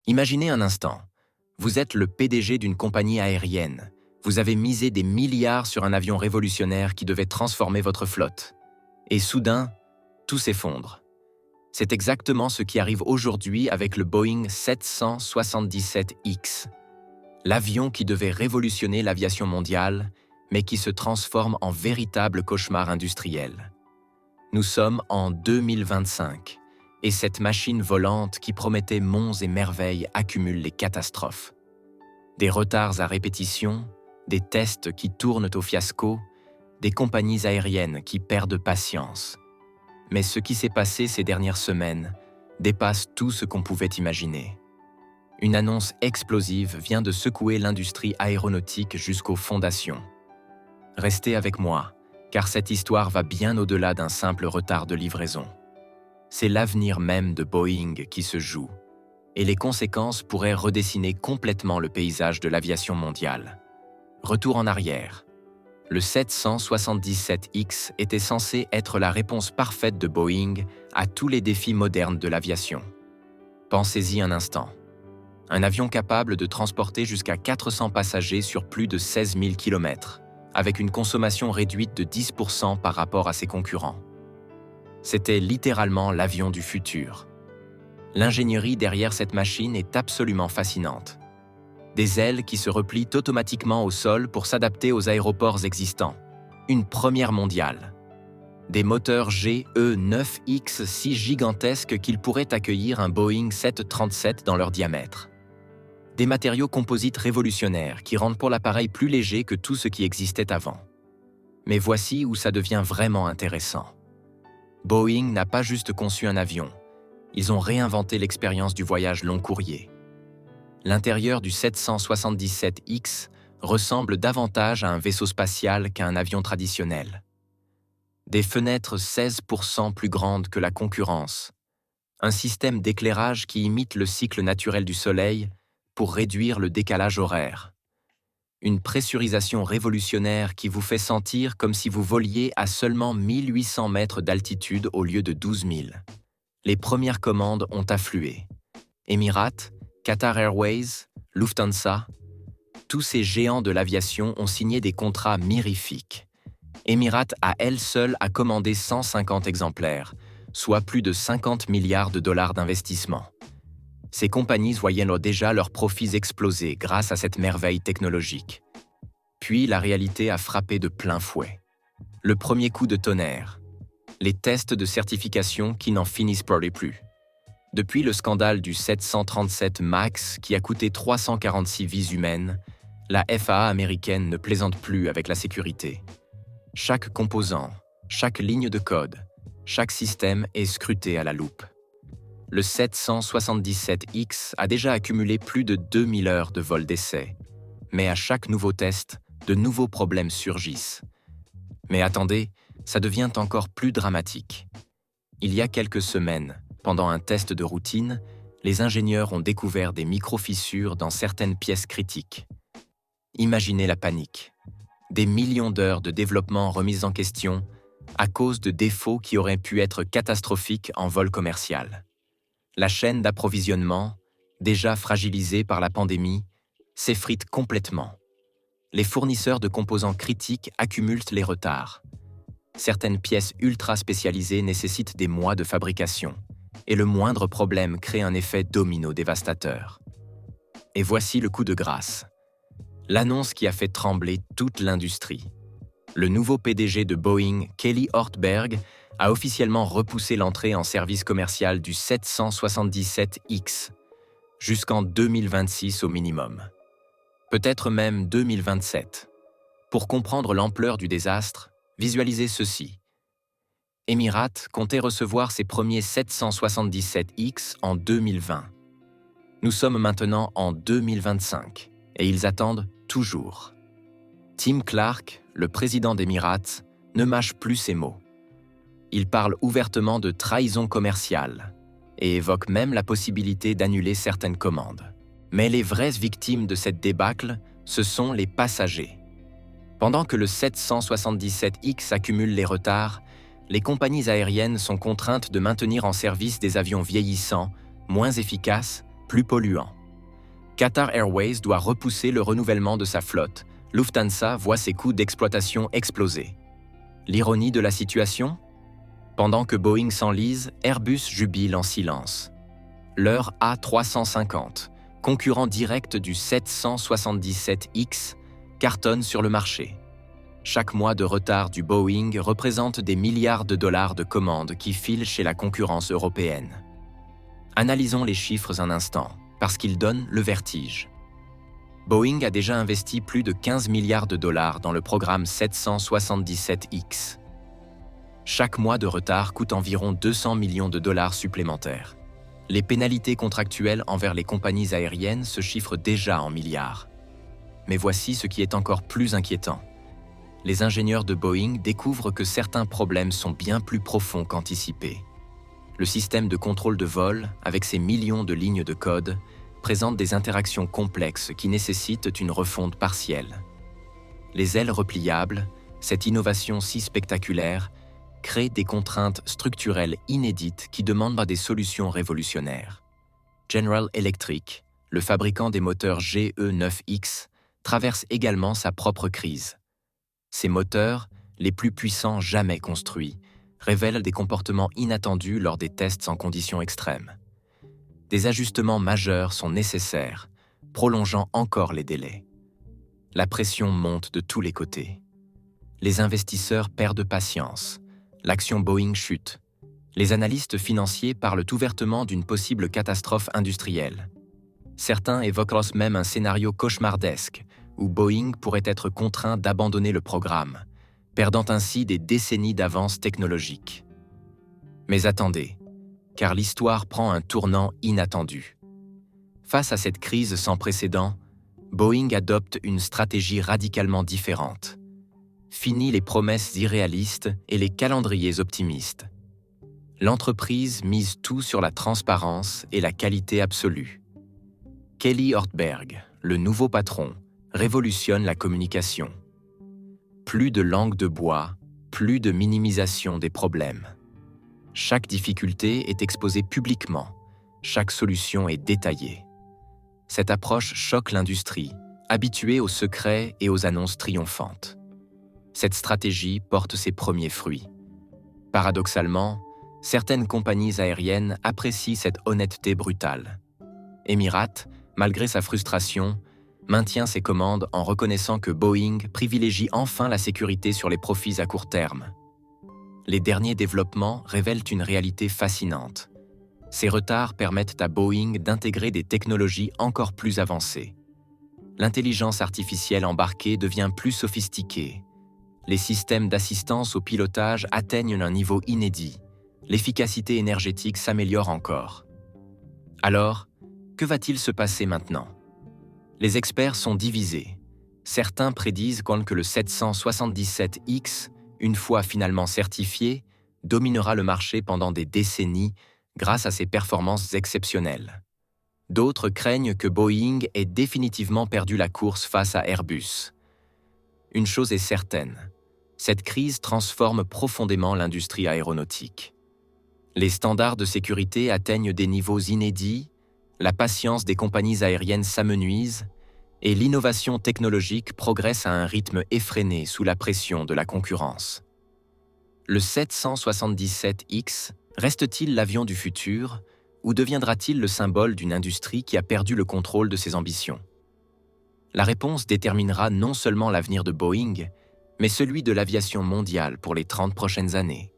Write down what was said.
Imaginez un instant, vous êtes le PDG d'une compagnie aérienne. Vous avez misé des milliards sur un avion révolutionnaire qui devait transformer votre flotte. Et soudain, tout s'effondre. C'est exactement ce qui arrive aujourd'hui avec le Boeing 777X. L'avion qui devait révolutionner l'aviation mondiale, mais qui se transforme en véritable cauchemar industriel. Nous sommes en 2025, et cette machine volante qui promettait monts et merveilles accumule les catastrophes. Des retards à répétition, des tests qui tournent au fiasco, des compagnies aériennes qui perdent patience. Mais ce qui s'est passé ces dernières semaines dépasse tout ce qu'on pouvait imaginer. Une annonce explosive vient de secouer l'industrie aéronautique jusqu'aux fondations. Restez avec moi, car cette histoire va bien au-delà d'un simple retard de livraison. C'est l'avenir même de Boeing qui se joue, et les conséquences pourraient redessiner complètement le paysage de l'aviation mondiale. Retour en arrière. Le 777X était censé être la réponse parfaite de Boeing à tous les défis modernes de l'aviation. Pensez-y un instant. Un avion capable de transporter jusqu'à 400 passagers sur plus de 16 000 km, avec une consommation réduite de 10% par rapport à ses concurrents. C'était littéralement l'avion du futur. L'ingénierie derrière cette machine est absolument fascinante. Des ailes qui se replient automatiquement au sol pour s'adapter aux aéroports existants. Une première mondiale. Des moteurs GE9X si gigantesques qu'ils pourraient accueillir un Boeing 737 dans leur diamètre. Des matériaux composites révolutionnaires qui rendent pour l'appareil plus léger que tout ce qui existait avant. Mais voici où ça devient vraiment intéressant. Boeing n'a pas juste conçu un avion, ils ont réinventé l'expérience du voyage long courrier. L'intérieur du 777X ressemble davantage à un vaisseau spatial qu'à un avion traditionnel. Des fenêtres 16% plus grandes que la concurrence. Un système d'éclairage qui imite le cycle naturel du Soleil pour réduire le décalage horaire. Une pressurisation révolutionnaire qui vous fait sentir comme si vous voliez à seulement 1800 mètres d'altitude au lieu de 12 000. Les premières commandes ont afflué. Emirates, Qatar Airways, Lufthansa, tous ces géants de l'aviation ont signé des contrats mirifiques. Emirates à elle seule a commandé 150 exemplaires, soit plus de 50 milliards de dollars d'investissement. Ces compagnies voyaient déjà leurs profits exploser grâce à cette merveille technologique. Puis la réalité a frappé de plein fouet. Le premier coup de tonnerre. Les tests de certification qui n'en finissent plus. Depuis le scandale du 737 MAX qui a coûté 346 vies humaines, la FAA américaine ne plaisante plus avec la sécurité. Chaque composant, chaque ligne de code, chaque système est scruté à la loupe. Le 777X a déjà accumulé plus de 2000 heures de vol d'essai. Mais à chaque nouveau test, de nouveaux problèmes surgissent. Mais attendez, ça devient encore plus dramatique. Il y a quelques semaines, pendant un test de routine, les ingénieurs ont découvert des micro-fissures dans certaines pièces critiques. Imaginez la panique. Des millions d'heures de développement remises en question à cause de défauts qui auraient pu être catastrophiques en vol commercial. La chaîne d'approvisionnement, déjà fragilisée par la pandémie, s'effrite complètement. Les fournisseurs de composants critiques accumulent les retards. Certaines pièces ultra spécialisées nécessitent des mois de fabrication, et le moindre problème crée un effet domino dévastateur. Et voici le coup de grâce. L'annonce qui a fait trembler toute l'industrie. Le nouveau PDG de Boeing, Kelly Ortberg, a officiellement repoussé l'entrée en service commercial du 777X jusqu'en 2026 au minimum. Peut-être même 2027. Pour comprendre l'ampleur du désastre, visualisez ceci. Emirates comptait recevoir ses premiers 777X en 2020. Nous sommes maintenant en 2025 et ils attendent toujours. Tim Clark, le président d'Emirates, ne mâche plus ses mots. Il parle ouvertement de trahison commerciale et évoque même la possibilité d'annuler certaines commandes. Mais les vraies victimes de cette débâcle, ce sont les passagers. Pendant que le 777X accumule les retards, les compagnies aériennes sont contraintes de maintenir en service des avions vieillissants, moins efficaces plus polluant. Qatar Airways doit repousser le renouvellement de sa flotte. Lufthansa voit ses coûts d'exploitation exploser. L'ironie de la situation? Pendant que Boeing s'enlise, Airbus jubile en silence. Leur A350, concurrent direct du 777X, cartonne sur le marché. Chaque mois de retard du Boeing représente des milliards de dollars de commandes qui filent chez la concurrence européenne. Analysons les chiffres un instant, parce qu'ils donnent le vertige. Boeing a déjà investi plus de 15 milliards de dollars dans le programme 777X. Chaque mois de retard coûte environ 200 millions de dollars supplémentaires. Les pénalités contractuelles envers les compagnies aériennes se chiffrent déjà en milliards. Mais voici ce qui est encore plus inquiétant. Les ingénieurs de Boeing découvrent que certains problèmes sont bien plus profonds qu'anticipés. Le système de contrôle de vol, avec ses millions de lignes de code, présente des interactions complexes qui nécessitent une refonte partielle. Les ailes repliables, cette innovation si spectaculaire, créent des contraintes structurelles inédites qui demandent des solutions révolutionnaires. General Electric, le fabricant des moteurs GE9X, traverse également sa propre crise. Ces moteurs, les plus puissants jamais construits, révèlent des comportements inattendus lors des tests en conditions extrêmes. Des ajustements majeurs sont nécessaires, prolongeant encore les délais. La pression monte de tous les côtés. Les investisseurs perdent patience. L'action Boeing chute. Les analystes financiers parlent ouvertement d'une possible catastrophe industrielle. Certains évoquent même un scénario cauchemardesque où Boeing pourrait être contraint d'abandonner le programme, perdant ainsi des décennies d'avance technologique. Mais attendez, car l'histoire prend un tournant inattendu. Face à cette crise sans précédent, Boeing adopte une stratégie radicalement différente. Fini les promesses irréalistes et les calendriers optimistes. L'entreprise mise tout sur la transparence et la qualité absolue. Kelly Ortberg, le nouveau patron, révolutionne la communication. Plus de langue de bois, plus de minimisation des problèmes. Chaque difficulté est exposée publiquement, chaque solution est détaillée. Cette approche choque l'industrie, habituée aux secrets et aux annonces triomphantes. Cette stratégie porte ses premiers fruits. Paradoxalement, certaines compagnies aériennes apprécient cette honnêteté brutale. Emirates, malgré sa frustration, maintient ses commandes en reconnaissant que Boeing privilégie enfin la sécurité sur les profits à court terme. Les derniers développements révèlent une réalité fascinante. Ces retards permettent à Boeing d'intégrer des technologies encore plus avancées. L'intelligence artificielle embarquée devient plus sophistiquée. Les systèmes d'assistance au pilotage atteignent un niveau inédit. L'efficacité énergétique s'améliore encore. Alors, que va-t-il se passer maintenant? Les experts sont divisés. Certains prédisent que le 777X, une fois finalement certifié, dominera le marché pendant des décennies grâce à ses performances exceptionnelles. D'autres craignent que Boeing ait définitivement perdu la course face à Airbus. Une chose est certaine, cette crise transforme profondément l'industrie aéronautique. Les standards de sécurité atteignent des niveaux inédits, la patience des compagnies aériennes s'amenuise et l'innovation technologique progresse à un rythme effréné sous la pression de la concurrence. Le 777X reste-t-il l'avion du futur ou deviendra-t-il le symbole d'une industrie qui a perdu le contrôle de ses ambitions? La réponse déterminera non seulement l'avenir de Boeing, mais celui de l'aviation mondiale pour les 30 prochaines années.